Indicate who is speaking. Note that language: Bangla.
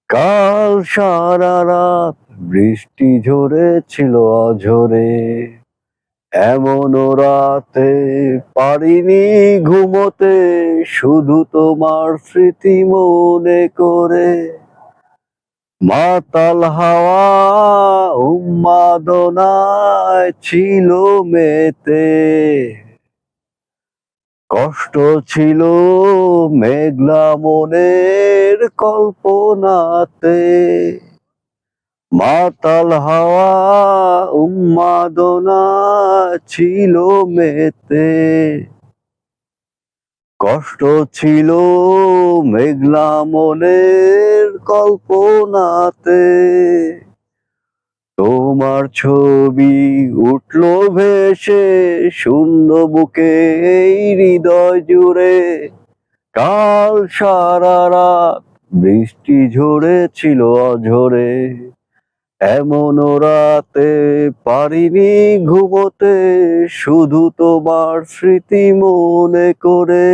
Speaker 1: কাল সারা রাত বৃষ্টি ঝরেছিল অঝরে, এমন রাতে পারিনি ঘুমোতে, শুধু তোমার স্মৃতি মনে করে। মাতাল হাওয়া উন্মাদনায় ছিল মেতে, কষ্ট ছিল মেঘলা মনের কল্পনাতে। মাতাল হাওয়া উন্মাদনা ছিল মেতে, কষ্ট ছিল মেঘলা মনের কল্পনাতে। তোমার ছবি উঠলো ভেসে শূন্য বুকে এই হৃদয় জুড়ে। কাল সারা রাত বৃষ্টি ঝরেছিল অঝরে, এমন রাতে পারিনি ঘুমোতে, শুধু তোমার স্মৃতি মনে করে।